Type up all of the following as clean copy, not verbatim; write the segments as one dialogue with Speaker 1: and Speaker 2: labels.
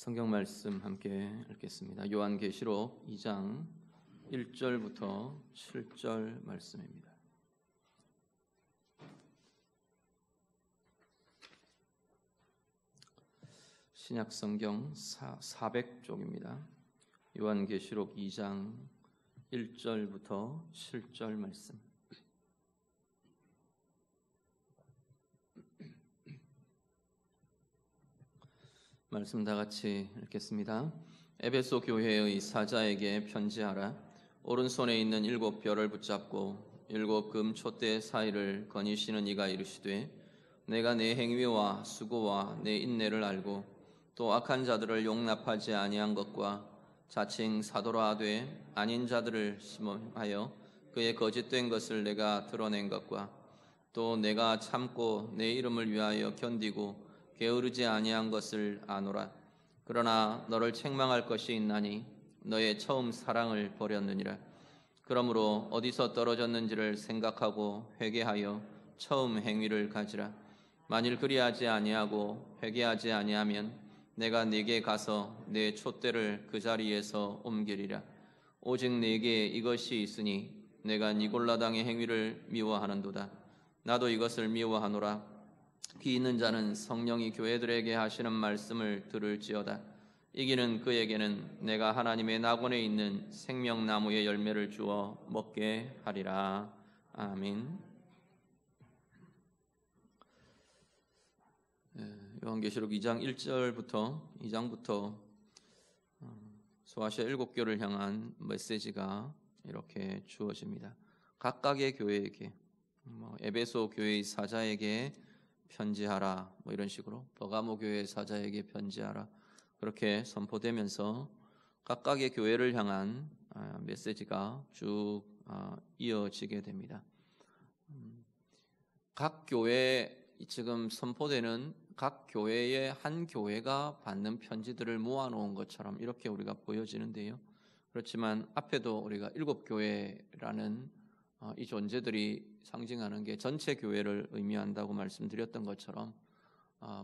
Speaker 1: 성경 말씀 함께 읽겠습니다. 요한계시록 2장 1절부터 7절 말씀입니다. 신약 성경 400쪽입니다. 요한계시록 2장 1절부터 7절 말씀. 말씀 다 같이 읽겠습니다. 에베소 교회의 사자에게 편지하라. 오른손에 있는 7 별을 붙잡고 7 금 촛대 사이를 거니시는 이가 이르시되, 내가 내 행위와 수고와 내 인내를 알고 또 악한 자들을 용납하지 아니한 것과 자칭 사도라 하되 아닌 자들을 심하여 그의 거짓된 것을 내가 드러낸 것과 또 내가 참고 내 이름을 위하여 견디고 게으르지 아니한 것을 아노라. 그러나 너를 책망할 것이 있나니 너의 처음 사랑을 버렸느니라. 그러므로 어디서 떨어졌는지를 생각하고 회개하여 처음 행위를 가지라. 만일 그리하지 아니하고 회개하지 아니하면 내가 네게 가서 내 촛대를 그 자리에서 옮기리라. 오직 네게 이것이 있으니 내가 니골라당의 행위를 미워하는도다. 나도 이것을 미워하노라. 귀 있는 자는 성령이 교회들에게 하시는 말씀을 들을지어다. 이기는 그에게는 내가 하나님의 낙원에 있는 생명나무의 열매를 주어 먹게 하리라. 아멘. 요한계시록 2장 2장부터 소아시아 7교를 향한 메시지가 이렇게 주어집니다. 각각의 교회에게, 에베소 교회의 사자에게 편지하라, 이런 식으로 버가모 교회 사자에게 편지하라, 그렇게 선포되면서 각각의 교회를 향한 메시지가 쭉 이어지게 됩니다. 각 교회, 지금 선포되는 각 교회의 한 교회가 받는 편지들을 모아놓은 것처럼 이렇게 우리가 보여지는데요. 그렇지만 앞에도 우리가 7교회라는 이 존재들이 상징하는 게 전체 교회를 의미한다고 말씀드렸던 것처럼,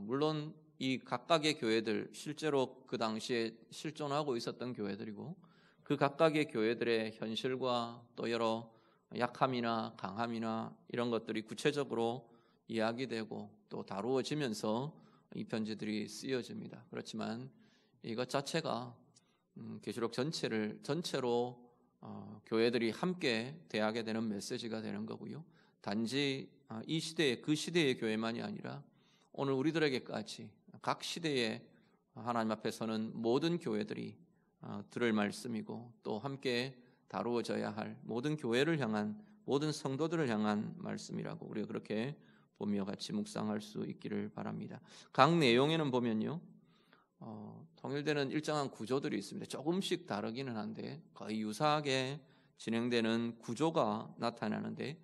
Speaker 1: 물론 이 각각의 교회들 실제로 그 당시에 실존하고 있었던 교회들이고, 그 각각의 교회들의 현실과 또 여러 약함이나 강함이나 이런 것들이 구체적으로 이야기되고 또 다루어지면서 이 편지들이 쓰여집니다. 그렇지만 이것 자체가 계시록 전체로 교회들이 함께 대하게 되는 메시지가 되는 거고요. 단지 이 시대의 그 시대의 교회만이 아니라 오늘 우리들에게까지 각 시대에 하나님 앞에 서는 모든 교회들이 들을 말씀이고 또 함께 다루어져야 할 모든 교회를 향한, 모든 성도들을 향한 말씀이라고 우리가 그렇게 보며 같이 묵상할 수 있기를 바랍니다. 각 내용에는 보면요, 통일되는 일정한 구조들이 있습니다. 조금씩 다르기는 한데 거의 유사하게 진행되는 구조가 나타나는데,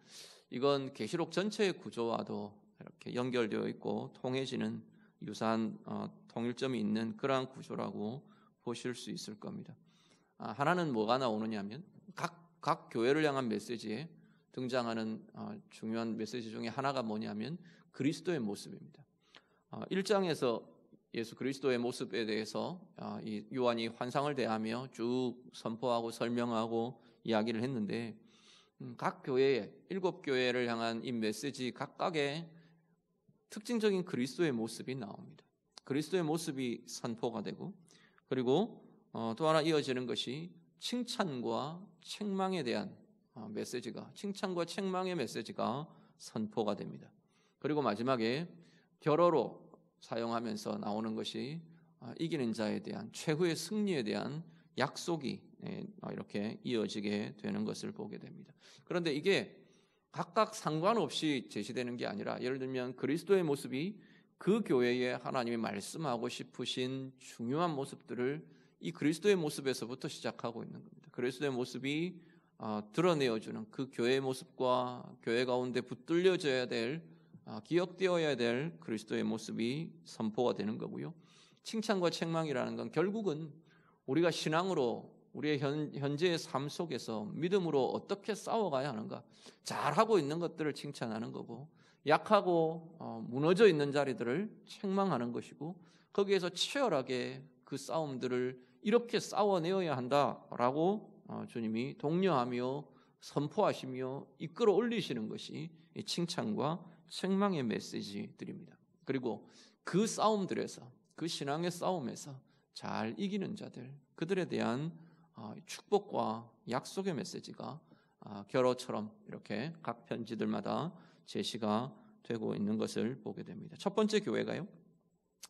Speaker 1: 이건 계시록 전체의 구조와도 이렇게 연결되어 있고 통해지는 유사한 통일점이 있는 그러한 구조라고 보실 수 있을 겁니다. 하나는 뭐가 나오느냐면 각 교회를 향한 메시지에 등장하는 중요한 메시지 중에 하나가 뭐냐면 그리스도의 모습입니다. 1장에서 예수 그리스도의 모습에 대해서 이 요한이 환상을 대하며 쭉 선포하고 설명하고 이야기를 했는데, 각 교회에 7교회를 향한 이 메시지 각각의 특징적인 그리스도의 모습이 나옵니다. 그리스도의 모습이 선포가 되고, 그리고 또 하나 이어지는 것이 칭찬과 책망에 대한 칭찬과 책망의 메시지가 선포가 됩니다. 그리고 마지막에 결어로 사용하면서 나오는 것이 이기는 자에 대한 최후의 승리에 대한 약속이 이렇게 이어지게 되는 것을 보게 됩니다. 그런데 이게 각각 상관없이 제시되는 게 아니라, 예를 들면 그리스도의 모습이 그 교회에 하나님이 말씀하고 싶으신 중요한 모습들을 이 그리스도의 모습에서부터 시작하고 있는 겁니다. 그리스도의 모습이 드러내어주는 그 교회의 모습과 교회 가운데 붙들려져야 될, 기억되어야 될 그리스도의 모습이 선포가 되는 거고요. 칭찬과 책망이라는 건 결국은 우리가 신앙으로 우리의 현재의 삶 속에서 믿음으로 어떻게 싸워가야 하는가, 잘하고 있는 것들을 칭찬하는 거고, 약하고 무너져 있는 자리들을 책망하는 것이고, 거기에서 치열하게 그 싸움들을 이렇게 싸워내어야 한다라고 주님이 독려하며 선포하시며 이끌어 올리시는 것이 이 칭찬과 책망의 메시지들입니다. 그리고 그 싸움들에서, 그 신앙의 싸움에서 잘 이기는 자들, 그들에 대한 축복과 약속의 메시지가 결어처럼 이렇게 각 편지들마다 제시가 되고 있는 것을 보게 됩니다. 첫 번째 교회가요,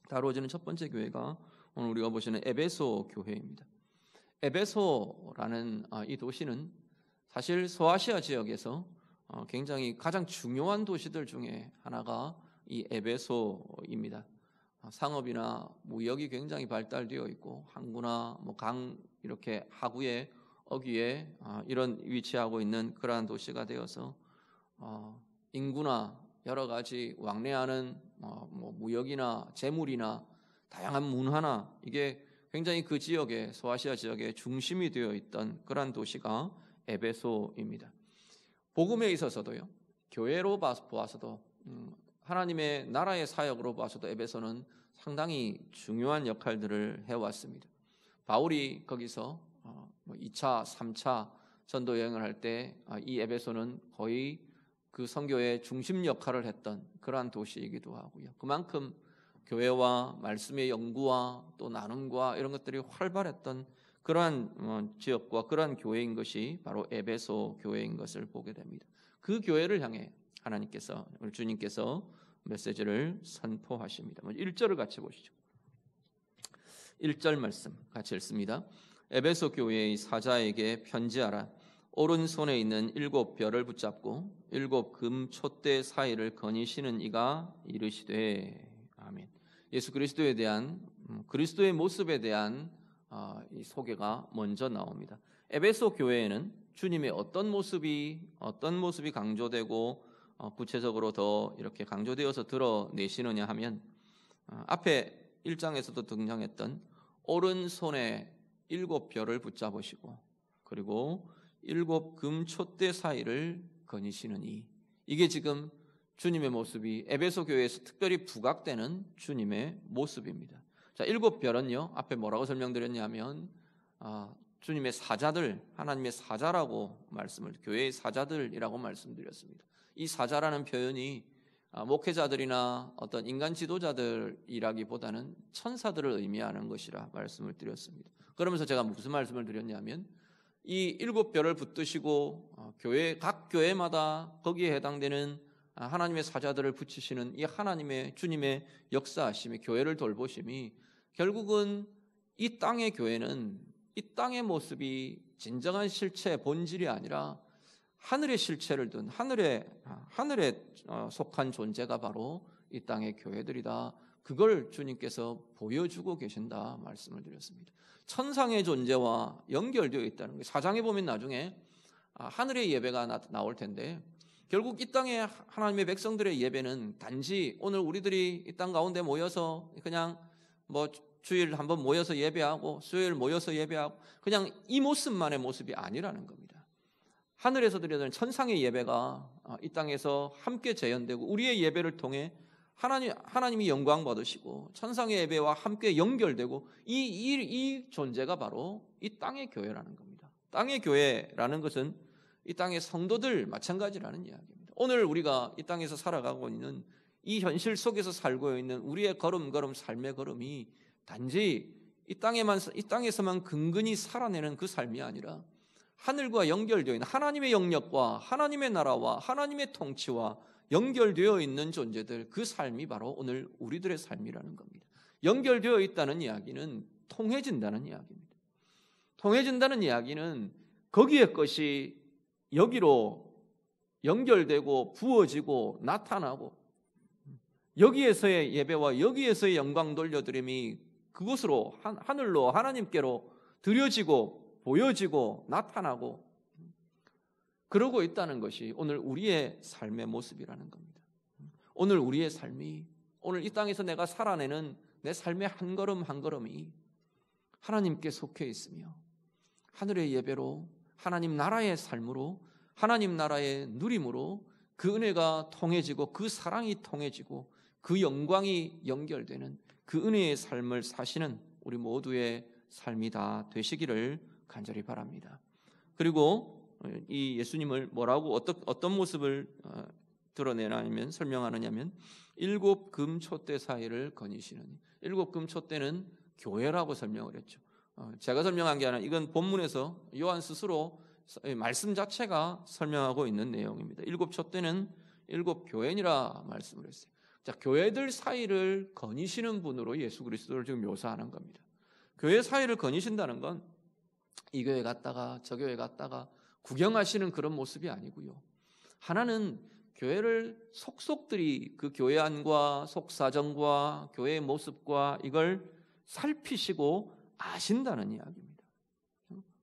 Speaker 1: 다루어지는 첫 번째 교회가 오늘 우리가 보시는 에베소 교회입니다. 에베소라는 이 도시는 사실 소아시아 지역에서 굉장히 가장 중요한 도시들 중에 하나가 이 에베소입니다. 상업이나 무역이 굉장히 발달되어 있고 항구나 강 이렇게 하구에 어귀에 이런 위치하고 있는 그러한 도시가 되어서 인구나 여러 가지 왕래하는 무역이나 재물이나 다양한 문화나 이게 굉장히 그 지역에 소아시아 지역의 중심이 되어 있던 그러한 도시가 에베소입니다. 복음에 있어서도요, 교회로 보아서도 하나님의 나라의 사역으로 봐서도 에베소는 상당히 중요한 역할들을 해왔습니다. 바울이 거기서 2차, 3차 전도 여행을 할 때 이 에베소는 거의 그 선교의 중심 역할을 했던 그러한 도시이기도 하고요. 그만큼 교회와 말씀의 연구와 또 나눔과 이런 것들이 활발했던 그러한 지역과 그러한 교회인 것이 바로 에베소 교회인 것을 보게 됩니다. 그 교회를 향해 하나님께서, 우리 주님께서 메시지를 선포하십니다. 1절을 같이 보시죠. 1절 말씀 같이 읽습니다. 에베소 교회의 사자에게 편지하라. 오른손에 있는 7별을 붙잡고 7 금 촛대 사이를 거니시는 이가 이르시되. 아멘. 예수 그리스도에 대한, 그리스도의 모습에 대한 이 소개가 먼저 나옵니다. 에베소 교회에는 주님의 어떤 모습이 강조되고 구체적으로 더 이렇게 강조되어서 드러내시느냐 하면 앞에 1장에서도 등장했던 오른손에 7별을 붙잡으시고 그리고 7 금 촛대 사이를 거니시느니, 이게 지금 주님의 모습이 에베소 교회에서 특별히 부각되는 주님의 모습입니다. 자, 7별은요 앞에 뭐라고 설명드렸냐면 주님의 사자들, 하나님의 사자라고 교회의 사자들이라고 말씀드렸습니다. 이 사자라는 표현이 목회자들이나 어떤 인간 지도자들이라기보다는 천사들을 의미하는 것이라 말씀을 드렸습니다. 그러면서 제가 무슨 말씀을 드렸냐면 이 7별을 붙드시고 각 교회마다 거기에 해당되는 하나님의 사자들을 붙이시는 이 하나님의 주님의 역사하심이, 교회를 돌보심이 결국은 이 땅의 교회는 이 땅의 모습이 진정한 실체, 본질이 아니라 하늘의 실체를 둔 하늘에 속한 존재가 바로 이 땅의 교회들이다. 그걸 주님께서 보여주고 계신다 말씀을 드렸습니다. 천상의 존재와 연결되어 있다는 거예요. 4장에 보면 나중에 하늘의 예배가 나올 텐데 결국 이 땅의 하나님의 백성들의 예배는 단지 오늘 우리들이 이 땅 가운데 모여서 그냥 주일 한번 모여서 예배하고 수요일 모여서 예배하고 그냥 이 모습만의 모습이 아니라는 겁니다. 하늘에서 드려지는 천상의 예배가 이 땅에서 함께 재현되고 우리의 예배를 통해 하나님이 영광 받으시고 천상의 예배와 함께 연결되고 이 존재가 바로 이 땅의 교회라는 겁니다. 땅의 교회라는 것은 이 땅의 성도들 마찬가지라는 이야기입니다. 오늘 우리가 이 땅에서 살아가고 있는 이 현실 속에서 살고 있는 우리의 걸음걸음 삶의 걸음이 단지 이 땅에서만 근근히 살아내는 그 삶이 아니라 하늘과 연결되어 있는 하나님의 영역과 하나님의 나라와 하나님의 통치와 연결되어 있는 존재들, 그 삶이 바로 오늘 우리들의 삶이라는 겁니다. 연결되어 있다는 이야기는 통해진다는 이야기입니다. 통해진다는 이야기는 거기에 것이 여기로 연결되고 부어지고 나타나고 여기에서의 예배와 여기에서의 영광 돌려드림이 그곳으로 하늘로 하나님께로 드려지고 보여지고 나타나고 그러고 있다는 것이 오늘 우리의 삶의 모습이라는 겁니다. 오늘 우리의 삶이, 오늘 이 땅에서 내가 살아내는 내 삶의 한 걸음 한 걸음이 하나님께 속해 있으며 하늘의 예배로, 하나님 나라의 삶으로, 하나님 나라의 누림으로 그 은혜가 통해지고 그 사랑이 통해지고 그 영광이 연결되는 그 은혜의 삶을 사시는 우리 모두의 삶이 다 되시기를 간절히 바랍니다. 그리고 이 예수님을 뭐라고 어떤 모습을 드러내냐면 설명하느냐면 일곱 금촛대 사이를 거니시는, 일곱 금촛대는 교회라고 설명을 했죠. 제가 설명한 게 아니라 이건 본문에서 요한 스스로 말씀 자체가 설명하고 있는 내용입니다. 일곱 촛대는 일곱 교회니라 말씀을 했어요. 자, 교회들 사이를 거니시는 분으로 예수 그리스도를 지금 묘사하는 겁니다. 교회 사이를 거니신다는 건 이 교회 갔다가 저 교회 갔다가 구경하시는 그런 모습이 아니고요. 하나는 교회를 속속들이 그 교회 안과 속사정과 교회의 모습과 이걸 살피시고 아신다는 이야기입니다.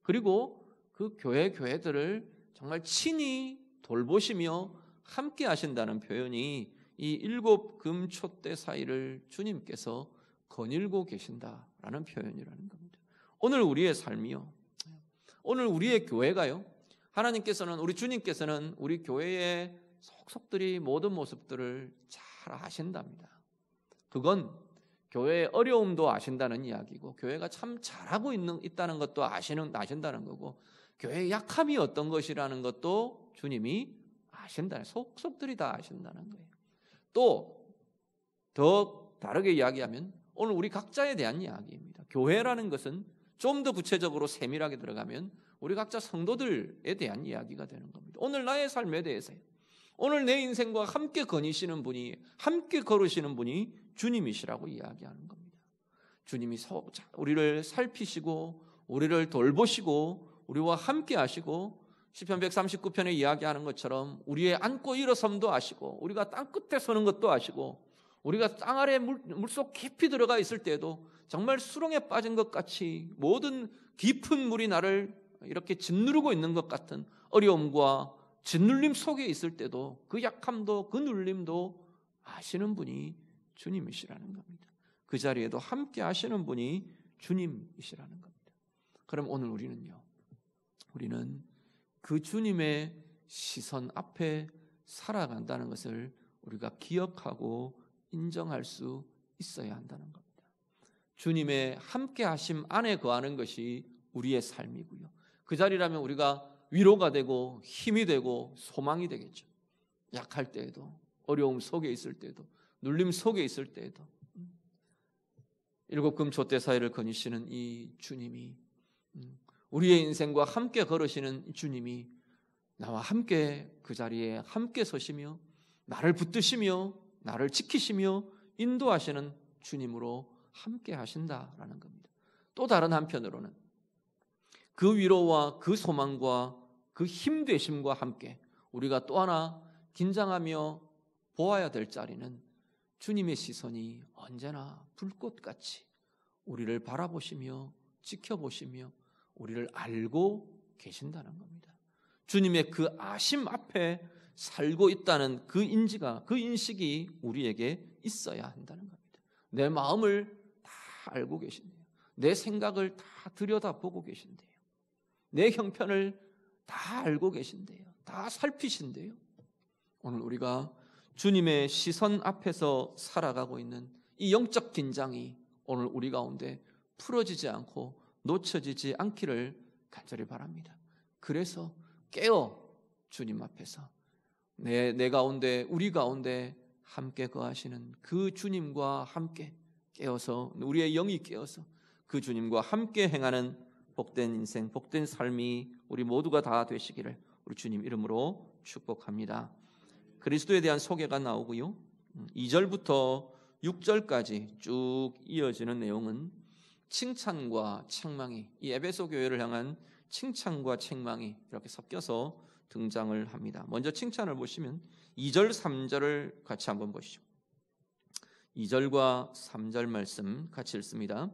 Speaker 1: 그리고 그 교회들을 정말 친히 돌보시며 함께 하신다는 표현이 이 일곱 금촛대 사이를 주님께서 거닐고 계신다라는 표현이라는 겁니다. 오늘 우리의 삶이요, 오늘 우리의 교회가요, 하나님께서는, 우리 주님께서는 우리 교회의 속속들이 모든 모습들을 잘 아신답니다. 그건 교회의 어려움도 아신다는 이야기고, 교회가 참 잘하고 있다는 것도 아신다는 거고, 교회의 약함이 어떤 것이라는 것도 주님이 아신다는, 속속들이 다 아신다는 거예요. 또 더 다르게 이야기하면 오늘 우리 각자에 대한 이야기입니다. 교회라는 것은 좀 더 구체적으로 세밀하게 들어가면 우리 각자 성도들에 대한 이야기가 되는 겁니다. 오늘 나의 삶에 대해서요, 오늘 내 인생과 함께 거니시는 분이, 함께 걸으시는 분이 주님이시라고 이야기하는 겁니다. 주님이 우리를 살피시고 우리를 돌보시고 우리와 함께 하시고, 시편 139편에 이야기하는 것처럼 우리의 앉고 일어섬도 아시고, 우리가 땅끝에 서는 것도 아시고, 우리가 땅 아래 물속 깊이 들어가 있을 때에도 정말 수렁에 빠진 것 같이 모든 깊은 물이 나를 이렇게 짓누르고 있는 것 같은 어려움과 짓눌림 속에 있을 때도 그 약함도 그 눌림도 아시는 분이 주님이시라는 겁니다. 그 자리에도 함께 하시는 분이 주님이시라는 겁니다. 그럼 오늘 우리는 그 주님의 시선 앞에 살아간다는 것을 우리가 기억하고 인정할 수 있어야 한다는 겁니다. 주님의 함께 하심 안에 거하는 것이 우리의 삶이고요, 그 자리라면 우리가 위로가 되고 힘이 되고 소망이 되겠죠. 약할 때에도, 어려움 속에 있을 때도, 눌림 속에 있을 때에도 일곱 금촛대 사이를 거니시는 이 주님이, 우리의 인생과 함께 걸으시는 주님이 나와 함께 그 자리에 함께 서시며 나를 붙드시며 나를 지키시며 인도하시는 주님으로 함께 하신다라는 겁니다. 또 다른 한편으로는 그 위로와 그 소망과 그 힘되심과 함께 우리가 또 하나 긴장하며 보아야 될 자리는 주님의 시선이 언제나 불꽃같이 우리를 바라보시며 지켜보시며 우리를 알고 계신다는 겁니다. 주님의 그 아심 앞에 살고 있다는 그 인식이 우리에게 있어야 한다는 겁니다. 내 마음을 다 알고 계신대요. 내 생각을 다 들여다보고 계신대요. 내 형편을 다 알고 계신대요. 다 살피신대요. 오늘 우리가 주님의 시선 앞에서 살아가고 있는 이 영적 긴장이 오늘 우리 가운데 풀어지지 않고 놓쳐지지 않기를 간절히 바랍니다. 그래서 깨어 주님 앞에서 내 가운데, 우리 가운데 함께 거하시는 그 주님과 함께 깨어서, 우리의 영이 깨어서 그 주님과 함께 행하는 복된 인생, 복된 삶이 우리 모두가 다 되시기를 우리 주님 이름으로 축복합니다. 그리스도에 대한 소개가 나오고요, 2절부터 6절까지 쭉 이어지는 내용은 칭찬과 책망이, 이 에베소 교회를 향한 칭찬과 책망이 이렇게 섞여서 등장을 합니다. 먼저 칭찬을 보시면 2절, 3절을 같이 한번 보시죠. 2절과 3절 말씀 같이 읽습니다.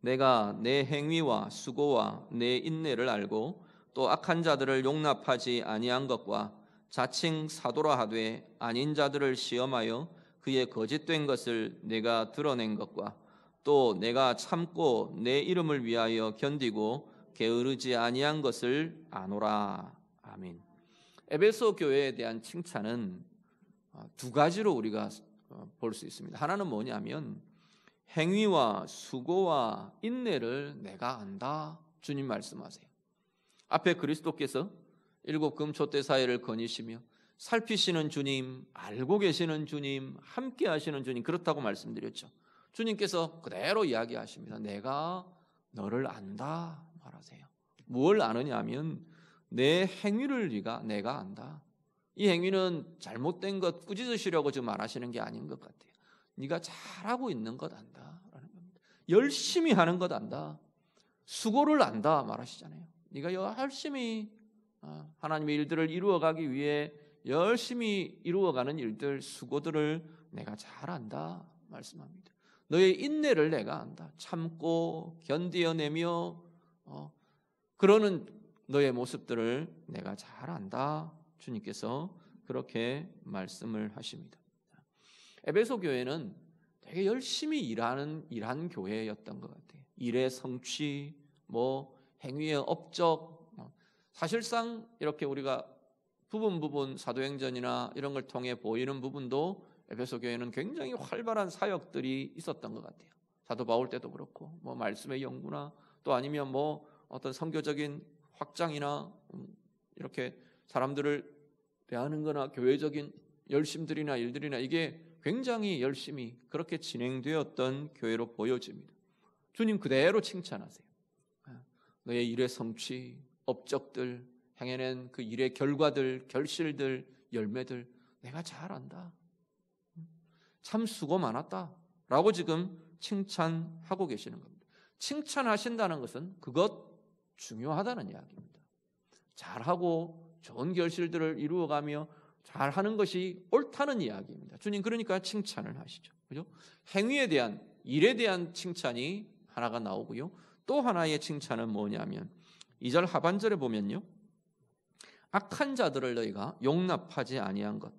Speaker 1: 내가 내 행위와 수고와 내 인내를 알고 또 악한 자들을 용납하지 아니한 것과 자칭 사도라 하되 아닌 자들을 시험하여 그의 거짓된 것을 내가 드러낸 것과 또 내가 참고 내 이름을 위하여 견디고 게으르지 아니한 것을 아노라. 아멘. 에베소 교회에 대한 칭찬은 두 가지로 우리가 볼 수 있습니다. 하나는 뭐냐면 행위와 수고와 인내를 내가 안다. 주님 말씀하세요. 앞에 그리스도께서 일곱 금촛대 사이를 거니시며 살피시는 주님, 알고 계시는 주님, 함께 하시는 주님, 그렇다고 말씀드렸죠. 주님께서 그대로 이야기하십니다. 내가 너를 안다 말하세요. 뭘 아느냐 하면 내 행위를 내가 안다. 이 행위는 잘못된 것 꾸짖으시려고 지금 말하시는 게 아닌 것 같아요. 네가 잘하고 있는 것 안다 라는 겁니다. 열심히 하는 것 안다. 수고를 안다 말하시잖아요. 네가 열심히 하나님의 일들을 이루어가기 위해 열심히 이루어가는 일들, 수고들을 내가 잘 안다 말씀합니다. 너의 인내를 내가 안다. 참고 견디어내며 그러는 너의 모습들을 내가 잘 안다. 주님께서 그렇게 말씀을 하십니다. 에베소 교회는 되게 열심히 일한 교회였던 것 같아요. 일의 성취, 행위의 업적, 사실상 이렇게 우리가 부분 사도행전이나 이런 걸 통해 보이는 부분도 에베소 교회는 굉장히 활발한 사역들이 있었던 것 같아요. 사도 바울 때도 그렇고, 말씀의 연구나 또 아니면 어떤 선교적인 확장이나 이렇게 사람들을 대하는 거나 교회적인 열심들이나 일들이나 이게 굉장히 열심히 그렇게 진행되었던 교회로 보여집니다. 주님 그대로 칭찬하세요. 너의 일의 성취, 업적들, 행해낸 그 일의 결과들, 결실들, 열매들 내가 잘 안다. 참 수고 많았다 라고 지금 칭찬하고 계시는 겁니다. 칭찬하신다는 것은 그것 중요하다는 이야기입니다. 잘하고 좋은 결실들을 이루어가며 잘하는 것이 옳다는 이야기입니다. 주님 그러니까 칭찬을 하시죠. 그죠? 행위에 대한, 일에 대한 칭찬이 하나가 나오고요. 또 하나의 칭찬은 뭐냐면 2절 하반절에 보면요. 악한 자들을 너희가 용납하지 아니한 것,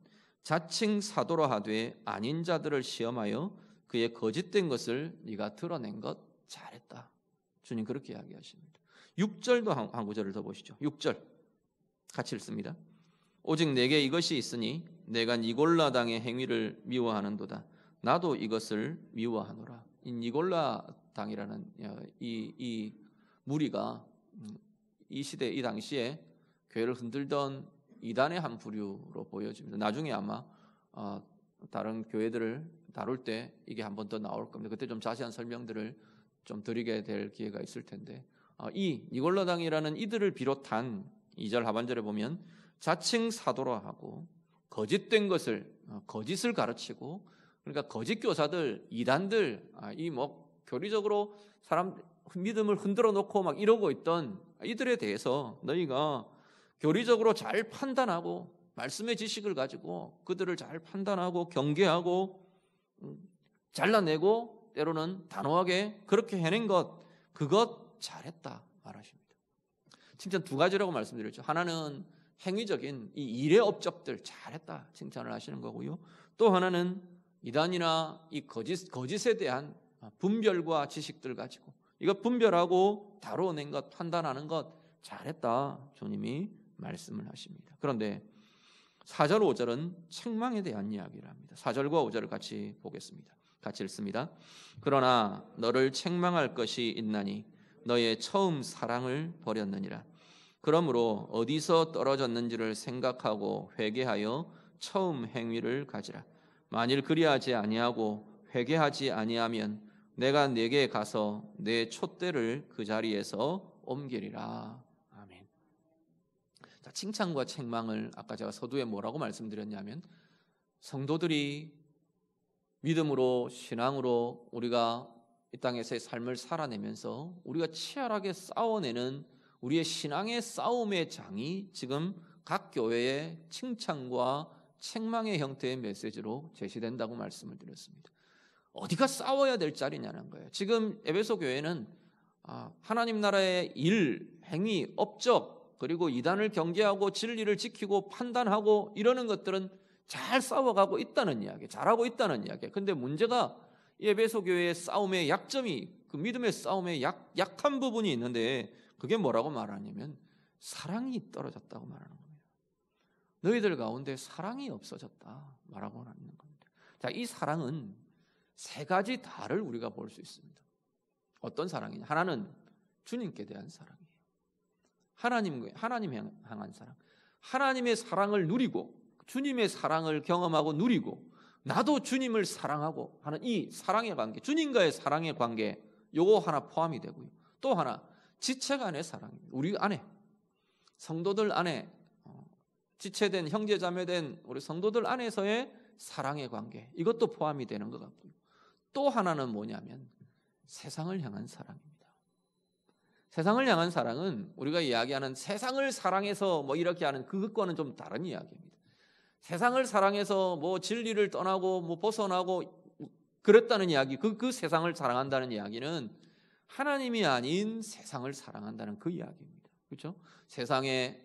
Speaker 1: 자칭 사도라 하되 아닌 자들을 시험하여 그의 거짓된 것을 네가 드러낸 것 잘했다. 주님 그렇게 이야기하십니다. 6절도 한 구절을 더 보시죠. 6절 같이 읽습니다. 오직 내게 이것이 있으니 내가 니골라 당의 행위를 미워하는도다. 나도 이것을 미워하노라. 이 니골라 당이라는 이 무리가 이 시대 이 당시에 교회를 흔들던 이단의 한 부류로 보여집니다. 나중에 아마 다른 교회들을 다룰 때 이게 한 번 더 나올 겁니다. 그때 좀 자세한 설명들을 좀 드리게 될 기회가 있을 텐데 이 니골라 당이라는 이들을 비롯한 2절 하반절에 보면 자칭 사도라 하고 거짓된 것을 거짓을 가르치고 그러니까 거짓 교사들 이단들 교리적으로 사람 믿음을 흔들어 놓고 막 이러고 있던 이들에 대해서 너희가 교리적으로 잘 판단하고 말씀의 지식을 가지고 그들을 잘 판단하고 경계하고 잘라내고 때로는 단호하게 그렇게 해낸 것 그것 잘했다 말하십니다. 칭찬 두 가지라고 말씀드렸죠. 하나는 행위적인 이 일의 업적들 잘했다 칭찬을 하시는 거고요. 또 하나는 이단이나 이 거짓에 대한 분별과 지식들 가지고 이거 분별하고 다뤄낸 것 판단하는 것 잘했다 주님이 말씀을 하십니다. 그런데 4절 5절은 책망에 대한 이야기를 합니다. 4절과 5절을 같이 보겠습니다. 같이 읽습니다. 그러나 너를 책망할 것이 있나니 너의 처음 사랑을 버렸느니라. 그러므로 어디서 떨어졌는지를 생각하고 회개하여 처음 행위를 가지라. 만일 그리하지 아니하고 회개하지 아니하면 내가 네게 가서 내 촛대를 그 자리에서 옮기리라. 아멘. 자, 칭찬과 책망을 아까 제가 서두에 뭐라고 말씀드렸냐면 성도들이 믿음으로 신앙으로 우리가 이 땅에서의 삶을 살아내면서 우리가 치열하게 싸워내는 우리의 신앙의 싸움의 장이 지금 각 교회의 칭찬과 책망의 형태의 메시지로 제시된다고 말씀을 드렸습니다. 어디가 싸워야 될 자리냐는 거예요. 지금 에베소 교회는 하나님 나라의 일, 행위, 업적 그리고 이단을 경계하고 진리를 지키고 판단하고 이러는 것들은 잘 싸워가고 있다는 이야기, 잘하고 있다는 이야기. 근데 문제가 이 에베소 교회의 싸움의 약점이 그 믿음의 싸움의 약한 부분이 있는데 그게 뭐라고 말하냐면 사랑이 떨어졌다고 말하는 겁니다. 너희들 가운데 사랑이 없어졌다 말하고 하는 겁니다. 자, 이 사랑은 세 가지 다를 우리가 볼 수 있습니다. 어떤 사랑이냐? 하나는 주님께 대한 사랑이에요. 하나님 향한 사랑. 하나님의 사랑을 누리고 주님의 사랑을 경험하고 누리고 나도 주님을 사랑하고 하는 이 사랑의 관계, 주님과의 사랑의 관계, 요거 하나 포함이 되고요. 또 하나 지체 간의 사랑입니다. 우리 안에 성도들 안에 지체된 형제자매된 우리 성도들 안에서의 사랑의 관계, 이것도 포함이 되는 것 같고요. 또 하나는 뭐냐면 세상을 향한 사랑입니다. 세상을 향한 사랑은 우리가 이야기하는 세상을 사랑해서 뭐 이렇게 하는 그것과는 좀 다른 이야기입니다. 세상을 사랑해서 뭐 진리를 떠나고 뭐 벗어나고 그랬다는 이야기, 그 세상을 사랑한다는 이야기는 하나님이 아닌 세상을 사랑한다는 그 이야기입니다. 그렇죠? 세상의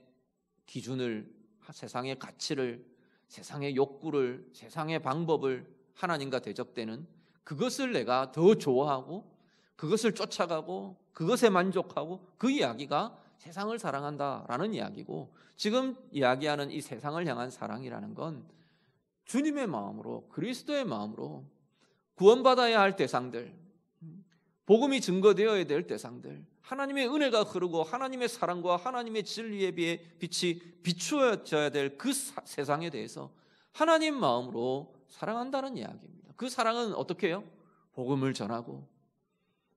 Speaker 1: 기준을, 세상의 가치를, 세상의 욕구를, 세상의 방법을 하나님과 대적되는 그것을 내가 더 좋아하고 그것을 쫓아가고 그것에 만족하고 그 이야기가 세상을 사랑한다라는 이야기고, 지금 이야기하는 이 세상을 향한 사랑이라는 건 주님의 마음으로, 그리스도의 마음으로 구원받아야 할 대상들, 복음이 증거되어야 될 대상들, 하나님의 은혜가 흐르고 하나님의 사랑과 하나님의 진리에 비해 빛이 비추어져야 될 그 세상에 대해서 하나님 마음으로 사랑한다는 이야기입니다. 그 사랑은 어떻게 해요? 복음을 전하고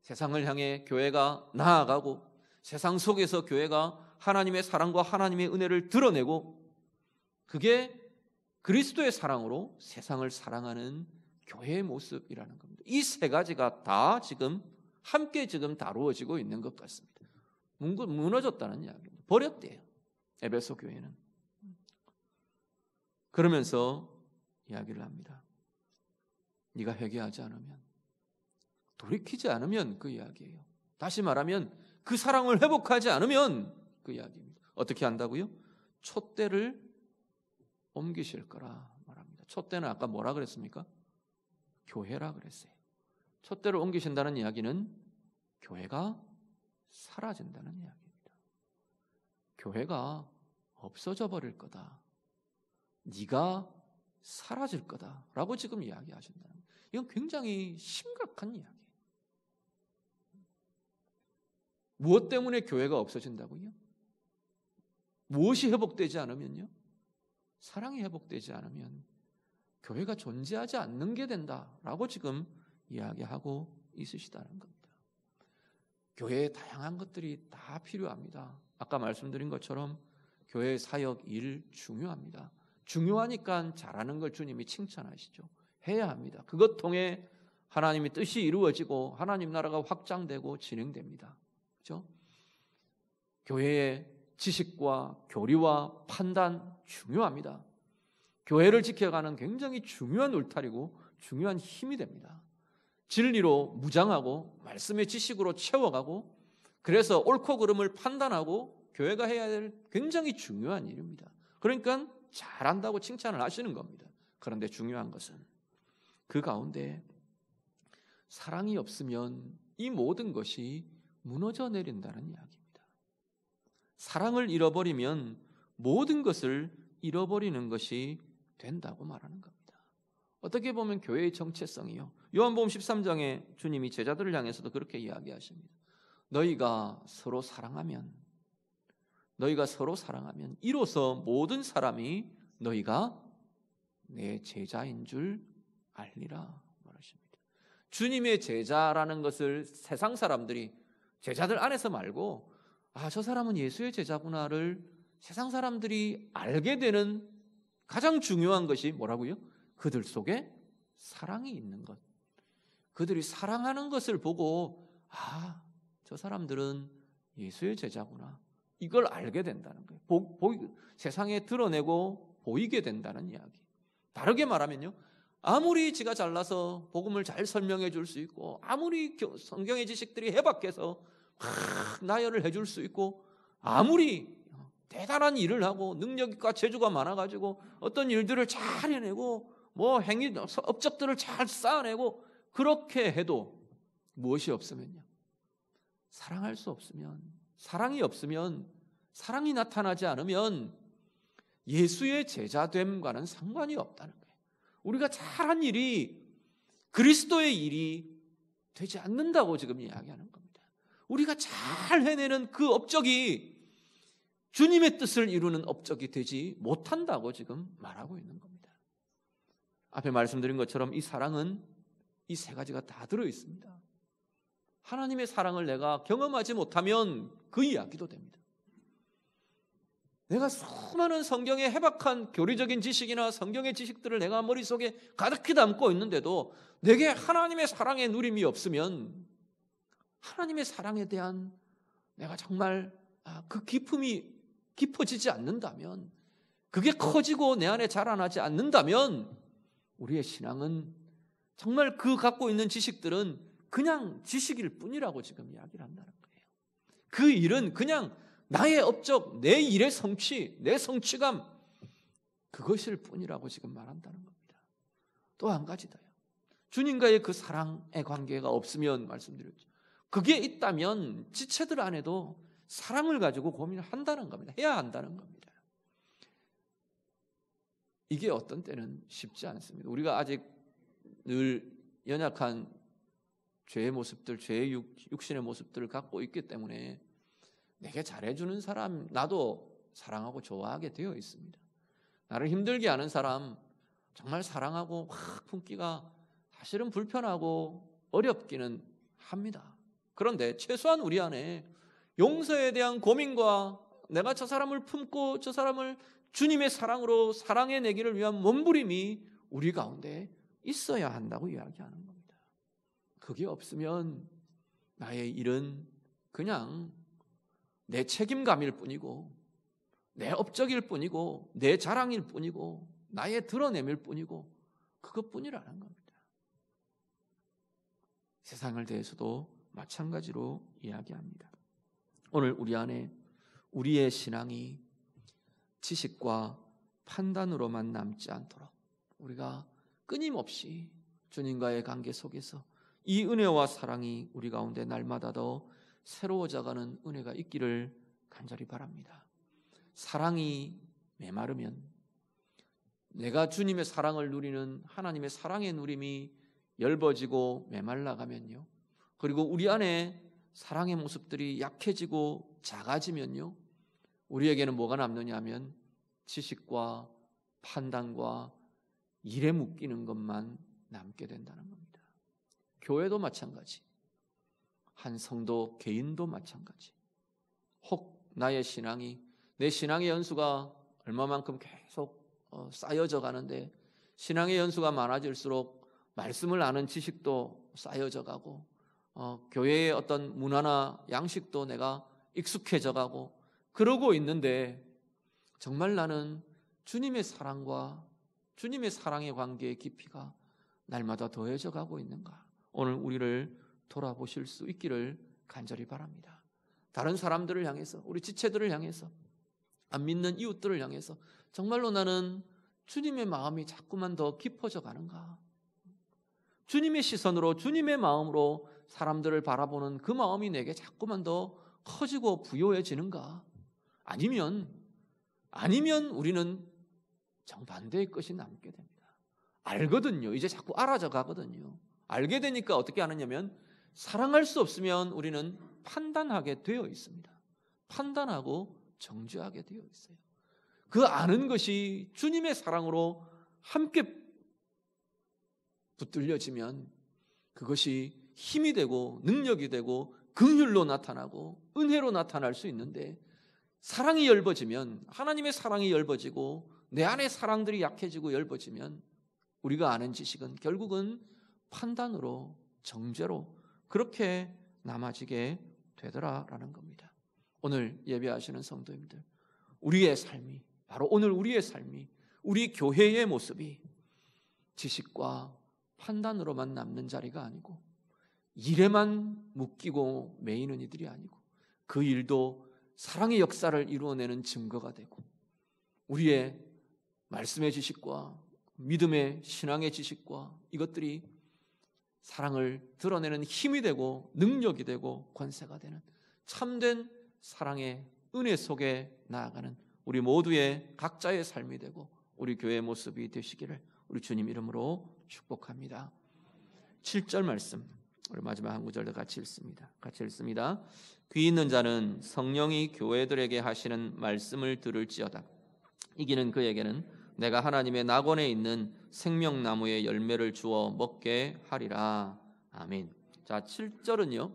Speaker 1: 세상을 향해 교회가 나아가고 세상 속에서 교회가 하나님의 사랑과 하나님의 은혜를 드러내고, 그게 그리스도의 사랑으로 세상을 사랑하는 교회의 모습이라는 겁니다. 이 세 가지가 다 지금 함께 지금 다루어지고 있는 것 같습니다. 무너졌다는 이야기입니다. 버렸대요, 에베소 교회는. 그러면서 이야기를 합니다. 네가 회개하지 않으면, 돌이키지 않으면, 그 이야기예요. 다시 말하면 그 사랑을 회복하지 않으면 그 이야기입니다. 어떻게 한다고요? 촛대를 옮기실 거라 말합니다. 촛대는 아까 뭐라 그랬습니까? 교회라 그랬어요. 촛대를 옮기신다는 이야기는 교회가 사라진다는 이야기입니다. 교회가 없어져 버릴 거다, 네가 사라질 거다라고 지금 이야기하신다는 거예요. 이건 굉장히 심각한 이야기예요. 무엇 때문에 교회가 없어진다고요? 무엇이 회복되지 않으면요? 사랑이 회복되지 않으면 교회가 존재하지 않는 게 된다라고 지금 이야기하고 있으시다는 겁니다. 교회에 다양한 것들이 다 필요합니다. 아까 말씀드린 것처럼 교회의 사역, 일 중요합니다. 중요하니까 잘하는 걸 주님이 칭찬하시죠. 해야 합니다. 그것 통해 하나님의 뜻이 이루어지고 하나님 나라가 확장되고 진행됩니다. 그렇죠? 교회의 지식과 교리와 판단 중요합니다. 교회를 지켜가는 굉장히 중요한 울타리고 중요한 힘이 됩니다. 진리로 무장하고 말씀의 지식으로 채워가고, 그래서 옳고 그름을 판단하고 교회가 해야 될 굉장히 중요한 일입니다. 그러니까 잘한다고 칭찬을 하시는 겁니다. 그런데 중요한 것은 그 가운데 사랑이 없으면 이 모든 것이 무너져 내린다는 이야기입니다. 사랑을 잃어버리면 모든 것을 잃어버리는 것이 된다고 말하는 겁니다. 어떻게 보면 교회의 정체성이요, 요한복음 13장에 주님이 제자들을 향해서도 그렇게 이야기하십니다. 너희가 서로 사랑하면 이로써 모든 사람이 너희가 내 제자인 줄 알리라 말하십니다. 주님의 제자라는 것을 세상 사람들이, 제자들 안에서 말고 저 사람은 예수의 제자구나를 세상 사람들이 알게 되는 가장 중요한 것이 뭐라고요? 그들 속에 사랑이 있는 것. 그들이 사랑하는 것을 보고 저 사람들은 예수의 제자구나, 이걸 알게 된다는 거예요. 세상에 드러내고 보이게 된다는 이야기. 다르게 말하면요, 아무리 지가 잘나서 복음을 잘 설명해 줄 수 있고, 아무리 성경의 지식들이 해박해서 나열을 해줄 수 있고, 아무리 대단한 일을 하고 능력과 재주가 많아가지고 어떤 일들을 잘 해내고 뭐 업적들을 잘 쌓아내고, 그렇게 해도 무엇이 없으면요, 사랑할 수 없으면, 사랑이 없으면, 사랑이 나타나지 않으면 예수의 제자됨과는 상관이 없다는 거예요. 우리가 잘한 일이 그리스도의 일이 되지 않는다고 지금 이야기하는 겁니다. 우리가 잘 해내는 그 업적이 주님의 뜻을 이루는 업적이 되지 못한다고 지금 말하고 있는 겁니다. 앞에 말씀드린 것처럼 이 사랑은 이 세 가지가 다 들어있습니다. 하나님의 사랑을 내가 경험하지 못하면 그 이야기도 됩니다. 내가 수많은 성경의 해박한 교리적인 지식이나 성경의 지식들을 내가 머릿속에 가득히 담고 있는데도 내게 하나님의 사랑의 누림이 없으면, 하나님의 사랑에 대한 내가 정말 그 기품이 깊어지지 않는다면, 그게 커지고 내 안에 자라나지 않는다면 우리의 신앙은 정말 그 갖고 있는 지식들은 그냥 지식일 뿐이라고 지금 이야기를 한다는 거예요. 그 일은 그냥 나의 업적, 내 일의 성취, 내 성취감, 그것일 뿐이라고 지금 말한다는 겁니다. 또 한 가지 더요. 주님과의 그 사랑의 관계가 없으면, 말씀드렸죠, 그게 있다면 지체들 안에도 사랑을 가지고 고민을 한다는 겁니다. 해야 한다는 겁니다. 이게 어떤 때는 쉽지 않습니다. 우리가 아직 늘 연약한 죄의 모습들, 죄의 육신의 모습들을 갖고 있기 때문에 내게 잘해주는 사람, 나도 사랑하고 좋아하게 되어 있습니다. 나를 힘들게 하는 사람 정말 사랑하고 확 품기가 사실은 불편하고 어렵기는 합니다. 그런데 최소한 우리 안에 용서에 대한 고민과 내가 저 사람을 품고 저 사람을 주님의 사랑으로 사랑해내기를 위한 몸부림이 우리 가운데 있어야 한다고 이야기하는 겁니다. 그게 없으면 나의 일은 그냥 내 책임감일 뿐이고, 내 업적일 뿐이고, 내 자랑일 뿐이고, 나의 드러냄일 뿐이고, 그것뿐이라는 겁니다. 세상을 대해서도 마찬가지로 이야기합니다. 오늘 우리 안에 우리의 신앙이 지식과 판단으로만 남지 않도록 우리가 끊임없이 주님과의 관계 속에서 이 은혜와 사랑이 우리 가운데 날마다 더 새로워져가는 은혜가 있기를 간절히 바랍니다. 사랑이 메마르면, 내가 주님의 사랑을 누리는 하나님의 사랑의 누림이 엷어지고 메말라가면요, 그리고 우리 안에 사랑의 모습들이 약해지고 작아지면요, 우리에게는 뭐가 남느냐 하면 지식과 판단과 일에 묶이는 것만 남게 된다는 겁니다. 교회도 마찬가지, 한 성도 개인도 마찬가지. 혹 나의 신앙이, 내 신앙의 연수가 얼마만큼 계속 쌓여져 가는데, 신앙의 연수가 많아질수록 말씀을 아는 지식도 쌓여져 가고, 교회의 어떤 문화나 양식도 내가 익숙해져 가고 그러고 있는데, 정말 나는 주님의 사랑과 주님의 사랑의 관계의 깊이가 날마다 더해져 가고 있는가? 오늘 우리를 돌아보실 수 있기를 간절히 바랍니다. 다른 사람들을 향해서, 우리 지체들을 향해서, 안 믿는 이웃들을 향해서 정말로 나는 주님의 마음이 자꾸만 더 깊어져 가는가? 주님의 시선으로, 주님의 마음으로 사람들을 바라보는 그 마음이 내게 자꾸만 더 커지고 부요해지는가? 아니면 우리는 정반대의 것이 남게 됩니다. 알거든요. 이제 자꾸 알아져 가거든요. 알게 되니까 어떻게 하느냐면, 사랑할 수 없으면 우리는 판단하게 되어 있습니다. 판단하고 정죄하게 되어 있어요. 그 아는 것이 주님의 사랑으로 함께 붙들려지면 그것이 힘이 되고 능력이 되고 긍휼로 나타나고 은혜로 나타날 수 있는데, 사랑이 엷어지면, 하나님의 사랑이 엷어지고 내 안의 사랑들이 약해지고 엷어지면 우리가 아는 지식은 결국은 판단으로, 정죄로 그렇게 남아지게 되더라라는 겁니다. 오늘 예배하시는 성도님들, 우리의 삶이, 바로 오늘 우리의 삶이, 우리 교회의 모습이 지식과 판단으로만 남는 자리가 아니고, 일에만 묶이고 매이는 이들이 아니고, 그 일도 사랑의 역사를 이루어내는 증거가 되고, 우리의 말씀의 지식과 믿음의 신앙의 지식과 이것들이 사랑을 드러내는 힘이 되고 능력이 되고 권세가 되는 참된 사랑의 은혜 속에 나아가는 우리 모두의 각자의 삶이 되고 우리 교회의 모습이 되시기를 우리 주님 이름으로 축복합니다. 7절 말씀, 우리 마지막 한 구절 더 같이 읽습니다. 귀 있는 자는 성령이 교회들에게 하시는 말씀을 들을지어다. 이기는 그에게는 내가 하나님의 낙원에 있는 생명나무의 열매를 주어 먹게 하리라. 아멘. 자, 7절은요,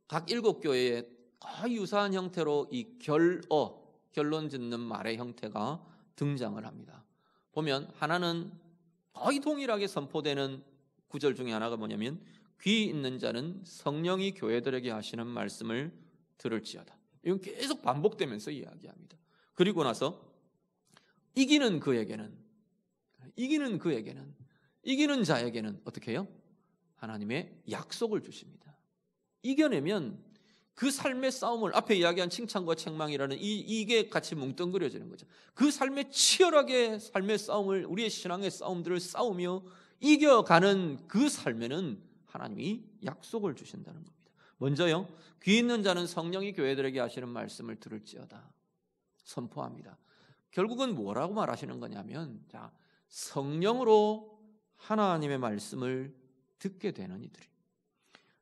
Speaker 1: 각 7교회에 거의 유사한 형태로 이 결론 짓는 말의 형태가 등장을 합니다. 보면 하나는 거의 동일하게 선포되는 구절 중에 하나가 뭐냐면 귀 있는 자는 성령이 교회들에게 하시는 말씀을 들을지어다. 이건 계속 반복되면서 이야기합니다. 그리고 나서 이기는 자에게는 어떻게 해요? 하나님의 약속을 주십니다. 이겨내면 그 삶의 싸움을, 앞에 이야기한 칭찬과 책망이라는 이게 같이 뭉뚱그려지는 거죠. 그 삶의 치열하게 삶의 싸움을, 우리의 신앙의 싸움들을 싸우며 이겨가는 그 삶에는 하나님이 약속을 주신다는 겁니다. 먼저요, 귀 있는 자는 성령이 교회들에게 하시는 말씀을 들을지어다 선포합니다. 결국은 뭐라고 말하시는 거냐면, 자, 성령으로 하나님의 말씀을 듣게 되는 이들이,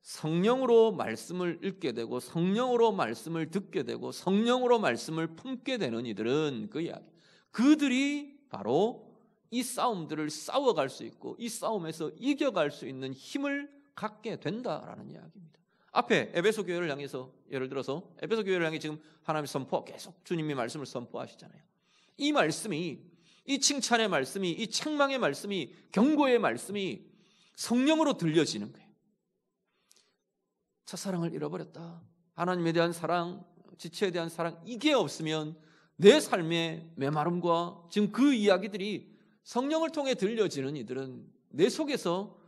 Speaker 1: 성령으로 말씀을 읽게 되고 성령으로 말씀을 듣게 되고 성령으로 말씀을 품게 되는 이들은, 그 이야기, 그들이 바로 이 싸움들을 싸워갈 수 있고 이 싸움에서 이겨갈 수 있는 힘을 갖게 된다라는 이야기입니다. 앞에 에베소 교회를 향해서, 예를 들어서 에베소 교회를 향해 지금 하나님의 선포, 계속 주님이 말씀을 선포하시잖아요. 이 말씀이, 이 칭찬의 말씀이, 이 책망의 말씀이, 경고의 말씀이 성령으로 들려지는 거예요. 첫사랑을 잃어버렸다, 하나님에 대한 사랑, 지체에 대한 사랑, 이게 없으면 내 삶의 메마름과 지금 그 이야기들이 성령을 통해 들려지는 이들은 내 속에서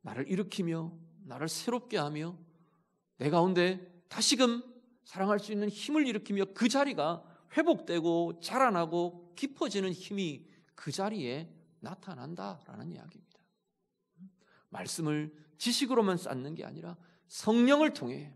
Speaker 1: 나를 일으키며 나를 새롭게 하며 내 가운데 다시금 사랑할 수 있는 힘을 일으키며 그 자리가 회복되고 자라나고 깊어지는 힘이 그 자리에 나타난다라는 이야기입니다. 말씀을 지식으로만 쌓는 게 아니라 성령을 통해,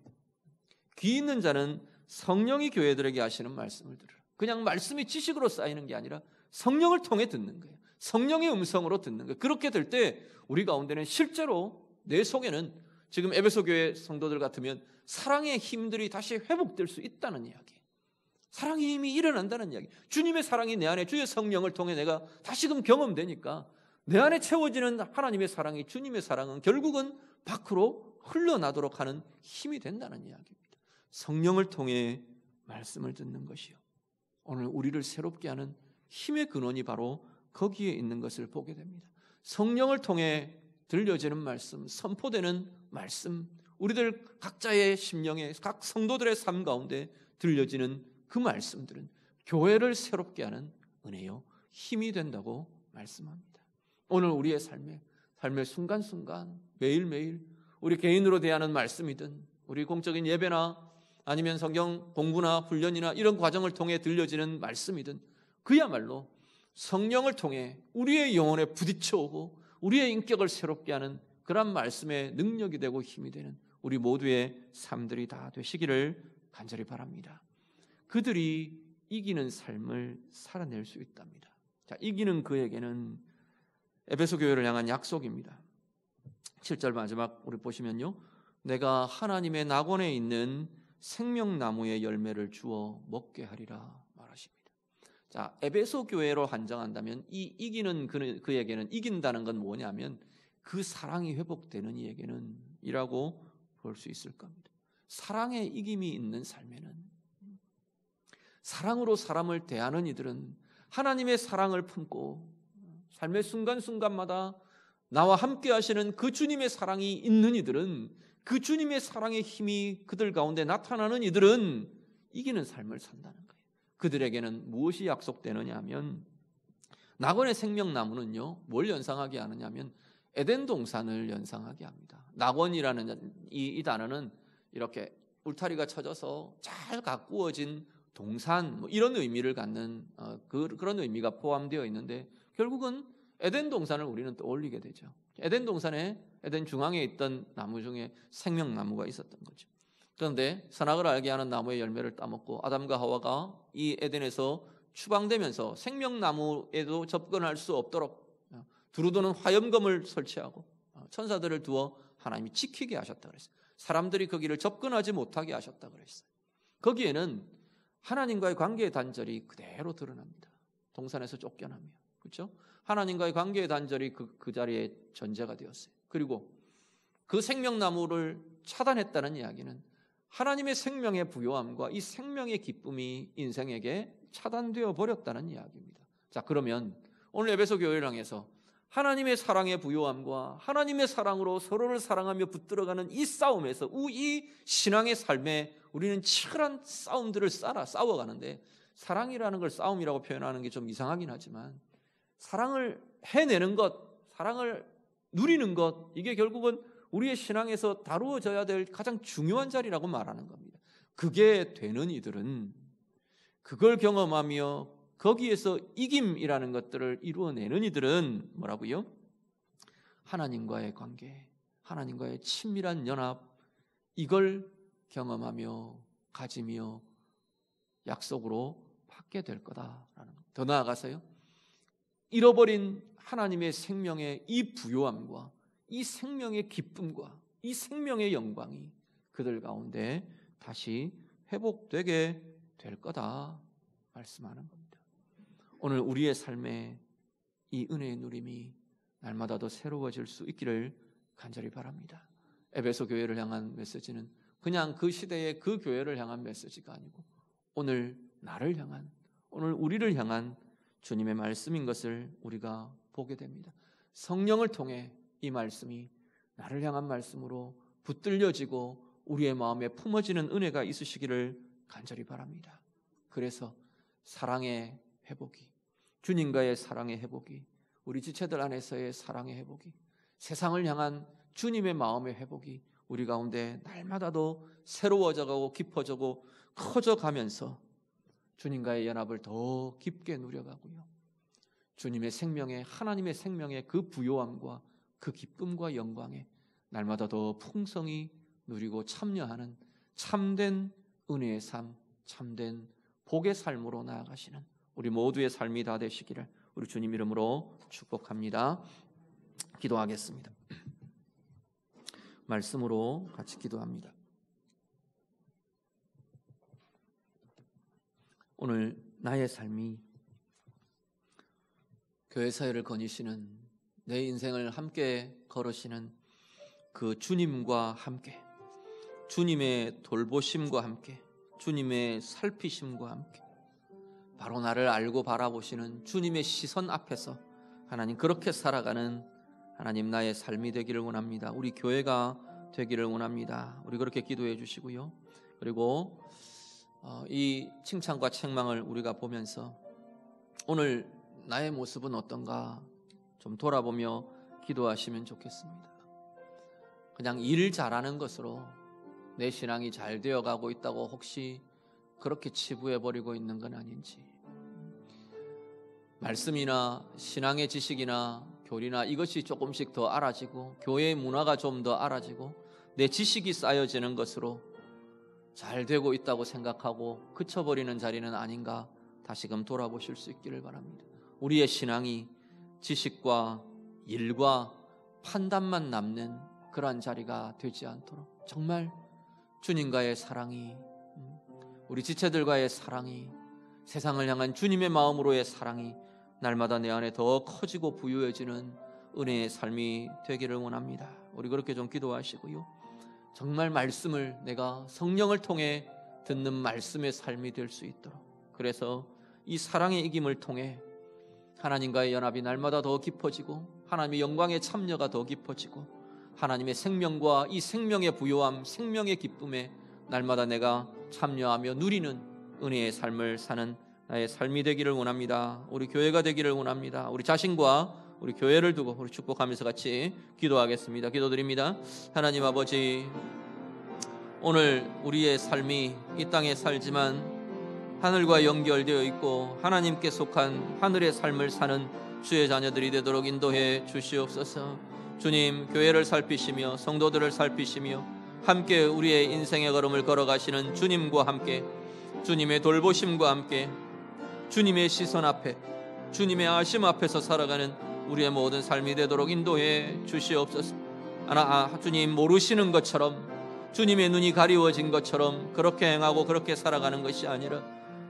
Speaker 1: 귀 있는 자는 성령이 교회들에게 하시는 말씀을 들으라. 그냥 말씀이 지식으로 쌓이는 게 아니라 성령을 통해 듣는 거예요. 성령의 음성으로 듣는 거예요. 그렇게 될 때 우리 가운데는 실제로 내 속에는, 지금 에베소 교회 성도들 같으면 사랑의 힘들이 다시 회복될 수 있다는 이야기, 사랑의 힘이 일어난다는 이야기, 주님의 사랑이 내 안에, 주의 성령을 통해 내가 다시금 경험되니까 내 안에 채워지는 하나님의 사랑이, 주님의 사랑은 결국은 밖으로 흘러나도록 하는 힘이 된다는 이야기입니다. 성령을 통해 말씀을 듣는 것이요, 오늘 우리를 새롭게 하는 힘의 근원이 바로 거기에 있는 것을 보게 됩니다. 성령을 통해 들려지는 말씀, 선포되는 말씀, 우리들 각자의 심령에, 각 성도들의 삶 가운데 들려지는 그 말씀들은 교회를 새롭게 하는 은혜요, 힘이 된다고 말씀합니다. 오늘 우리의 삶의 순간순간, 매일매일 우리 개인으로 대하는 말씀이든 우리 공적인 예배나 아니면 성경 공부나 훈련이나 이런 과정을 통해 들려지는 말씀이든 그야말로 성령을 통해 우리의 영혼에 부딪혀오고 우리의 인격을 새롭게 하는 그런 말씀의 능력이 되고 힘이 되는 우리 모두의 삶들이 다 되시기를 간절히 바랍니다. 그들이 이기는 삶을 살아낼 수 있답니다. 자, 이기는 그에게는 에베소 교회를 향한 약속입니다. 7절 마지막 우리 보시면요, 내가 하나님의 낙원에 있는 생명나무의 열매를 주어 먹게 하리라 말하십니다. 자, 에베소 교회로 한정한다면 이 이기는 그에게는, 이긴다는 건 뭐냐면 그 사랑이 회복되는 이에게는 이라고 볼 수 있을 겁니다. 사랑의 이김이 있는 삶에는, 사랑으로 사람을 대하는 이들은, 하나님의 사랑을 품고 삶의 순간순간마다 나와 함께 하시는 그 주님의 사랑이 있는 이들은, 그 주님의 사랑의 힘이 그들 가운데 나타나는 이들은 이기는 삶을 산다는 거예요. 그들에게는 무엇이 약속되느냐 하면, 낙원의 생명나무는요, 뭘 연상하게 하느냐면 에덴 동산을 연상하게 합니다. 낙원이라는 이 단어는 이렇게 울타리가 쳐져서 잘 가꾸어진 동산, 뭐 이런 의미를 갖는 그런 의미가 포함되어 있는데, 결국은 에덴 동산을 우리는 떠올리게 되죠. 에덴 동산에, 에덴 중앙에 있던 나무 중에 생명나무가 있었던 거죠. 그런데 선악을 알게 하는 나무의 열매를 따먹고 아담과 하와가 이 에덴에서 추방되면서 생명나무에도 접근할 수 없도록 두루도는 화염검을 설치하고 천사들을 두어 하나님이 지키게 하셨다 그랬어요. 사람들이 거기를 접근하지 못하게 하셨다 그랬어요. 거기에는 하나님과의 관계의 단절이 그대로 드러납니다. 동산에서 쫓겨나며, 그렇죠? 하나님과의 관계의 단절이 그 자리에 전제가 되었어요. 그리고 그 생명나무를 차단했다는 이야기는 하나님의 생명의 부요함과 이 생명의 기쁨이 인생에게 차단되어 버렸다는 이야기입니다. 자, 그러면 오늘 에베소 교회를 향해서 하나님의 사랑의 부요함과 하나님의 사랑으로 서로를 사랑하며 붙들어가는 이 싸움에서 이 신앙의 삶에 우리는 치열한 싸움들을 싸워가는데, 사랑이라는 걸 싸움이라고 표현하는 게 좀 이상하긴 하지만 사랑을 해내는 것, 사랑을 누리는 것, 이게 결국은 우리의 신앙에서 다루어져야 될 가장 중요한 자리라고 말하는 겁니다. 그게 되는 이들은, 그걸 경험하며 거기에서 이김이라는 것들을 이루어내는 이들은 뭐라고요? 하나님과의 관계, 하나님과의 친밀한 연합, 이걸 경험하며 가지며 약속으로 받게 될 거다라는 것. 더 나아가서요, 잃어버린 하나님의 생명의 이 부요함과 이 생명의 기쁨과 이 생명의 영광이 그들 가운데 다시 회복되게 될 거다 말씀하는 겁니다. 오늘 우리의 삶에 이 은혜의 누림이 날마다 더 새로워질 수 있기를 간절히 바랍니다. 에베소 교회를 향한 메시지는 그냥 그 시대의 그 교회를 향한 메시지가 아니고 오늘 나를 향한, 오늘 우리를 향한 주님의 말씀인 것을 우리가 보게 됩니다. 성령을 통해 이 말씀이 나를 향한 말씀으로 붙들려지고 우리의 마음에 품어지는 은혜가 있으시기를 간절히 바랍니다. 그래서 사랑의 회복이, 주님과의 사랑의 회복이, 우리 지체들 안에서의 사랑의 회복이, 세상을 향한 주님의 마음의 회복이 우리 가운데 날마다 더 새로워져가고 깊어지고 커져가면서 주님과의 연합을 더 깊게 누려가고요, 주님의 생명에, 하나님의 생명의 그 부요함과 그 기쁨과 영광에 날마다 더 풍성히 누리고 참여하는 참된 은혜의 삶, 참된 복의 삶으로 나아가시는 우리 모두의 삶이 다 되시기를 우리 주님 이름으로 축복합니다. 기도하겠습니다. 말씀으로 같이 기도합니다. 오늘 나의 삶이 교회 사회를 거니시는, 내 인생을 함께 걸으시는 그 주님과 함께, 주님의 돌보심과 함께, 주님의 살피심과 함께, 바로 나를 알고 바라보시는 주님의 시선 앞에서 하나님 그렇게 살아가는 하나님 나의 삶이 되기를 원합니다. 우리 교회가 되기를 원합니다. 우리 그렇게 기도해 주시고요. 그리고 이 칭찬과 책망을 우리가 보면서 오늘 나의 모습은 어떤가 좀 돌아보며 기도하시면 좋겠습니다. 그냥 일 잘하는 것으로 내 신앙이 잘 되어가고 있다고 혹시 그렇게 치부해버리고 있는 건 아닌지, 말씀이나 신앙의 지식이나 교리나 이것이 조금씩 더 알아지고 교회의 문화가 좀 더 알아지고 내 지식이 쌓여지는 것으로 잘 되고 있다고 생각하고 그쳐버리는 자리는 아닌가 다시금 돌아보실 수 있기를 바랍니다. 우리의 신앙이 지식과 일과 판단만 남는 그러한 자리가 되지 않도록 정말 주님과의 사랑이, 우리 지체들과의 사랑이, 세상을 향한 주님의 마음으로의 사랑이 날마다 내 안에 더 커지고 부유해지는 은혜의 삶이 되기를 원합니다. 우리 그렇게 좀 기도하시고요, 정말 말씀을 내가 성령을 통해 듣는 말씀의 삶이 될 수 있도록, 그래서 이 사랑의 이김을 통해 하나님과의 연합이 날마다 더 깊어지고 하나님의 영광의 참여가 더 깊어지고 하나님의 생명과 이 생명의 부요함, 생명의 기쁨에 날마다 내가 참여하며 누리는 은혜의 삶을 사는 나의 삶이 되기를 원합니다. 우리 교회가 되기를 원합니다. 우리 자신과 우리 교회를 두고 우리 축복하면서 같이 기도하겠습니다. 기도드립니다. 하나님 아버지, 오늘 우리의 삶이 이 땅에 살지만 하늘과 연결되어 있고 하나님께 속한 하늘의 삶을 사는 주의 자녀들이 되도록 인도해 주시옵소서. 주님, 교회를 살피시며 성도들을 살피시며 함께 우리의 인생의 걸음을 걸어가시는 주님과 함께, 주님의 돌보심과 함께, 주님의 시선 앞에, 주님의 아심 앞에서 살아가는 우리의 모든 삶이 되도록 인도해 주시옵소서. 주님 모르시는 것처럼, 주님의 눈이 가리워진 것처럼 그렇게 행하고 그렇게 살아가는 것이 아니라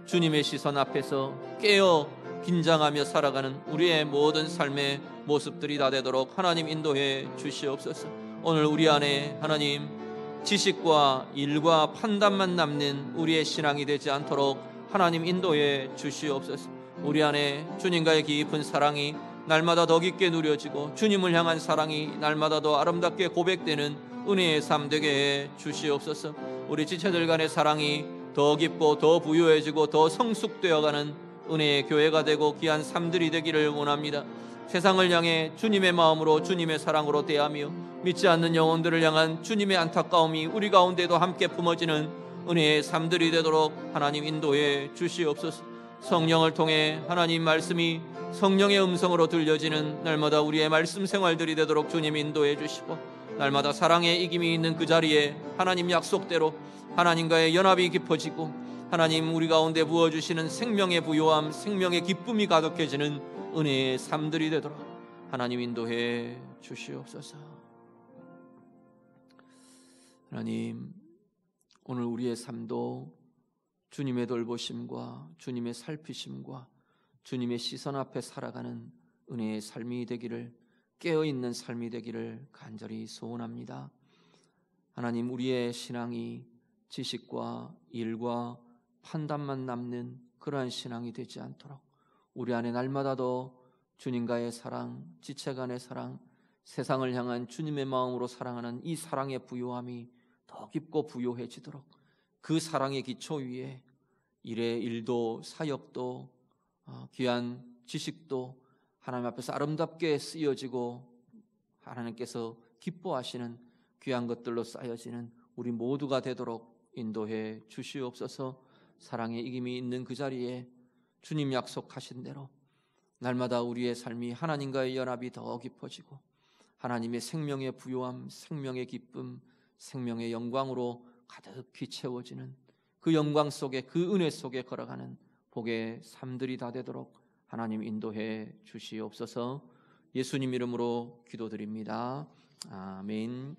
Speaker 1: 주님의 시선 앞에서 깨어 긴장하며 살아가는 우리의 모든 삶의 모습들이 다 되도록 하나님 인도해 주시옵소서. 오늘 우리 안에 하나님 지식과 일과 판단만 남는 우리의 신앙이 되지 않도록 하나님 인도해 주시옵소서. 우리 안에 주님과의 깊은 사랑이 날마다 더 깊게 누려지고 주님을 향한 사랑이 날마다 더 아름답게 고백되는 은혜의 삶 되게 해 주시옵소서. 우리 지체들 간의 사랑이 더 깊고 더 부유해지고 더 성숙되어가는 은혜의 교회가 되고 귀한 삶들이 되기를 원합니다. 세상을 향해 주님의 마음으로 주님의 사랑으로 대하며 믿지 않는 영혼들을 향한 주님의 안타까움이 우리 가운데도 함께 품어지는 은혜의 삶들이 되도록 하나님 인도해 주시옵소서. 성령을 통해 하나님 말씀이 성령의 음성으로 들려지는 날마다 우리의 말씀 생활들이 되도록 주님 인도해 주시고, 날마다 사랑의 익임이 있는 그 자리에 하나님 약속대로 하나님과의 연합이 깊어지고 하나님 우리 가운데 부어주시는 생명의 부요함, 생명의 기쁨이 가득해지는 은혜의 삶들이 되도록 하나님 인도해 주시옵소서. 하나님, 오늘 우리의 삶도 주님의 돌보심과 주님의 살피심과 주님의 시선 앞에 살아가는 은혜의 삶이 되기를, 깨어있는 삶이 되기를 간절히 소원합니다. 하나님, 우리의 신앙이 지식과 일과 판단만 남는 그러한 신앙이 되지 않도록 우리 안에 날마다 더 주님과의 사랑, 지체 간의 사랑, 세상을 향한 주님의 마음으로 사랑하는 이 사랑의 부요함이 더 깊고 부요해지도록 그 사랑의 기초 위에 일의 일도 사역도 귀한 지식도 하나님 앞에서 아름답게 쓰여지고 하나님께서 기뻐하시는 귀한 것들로 쌓여지는 우리 모두가 되도록 인도해 주시옵소서. 사랑의 이김이 있는 그 자리에 주님 약속하신 대로 날마다 우리의 삶이 하나님과의 연합이 더 깊어지고 하나님의 생명의 부요함, 생명의 기쁨, 생명의 영광으로 가득히 채워지는 그 영광 속에, 그 은혜 속에 걸어가는 복의 삶들이 다 되도록 하나님 인도해 주시옵소서. 예수님 이름으로 기도드립니다. 아멘.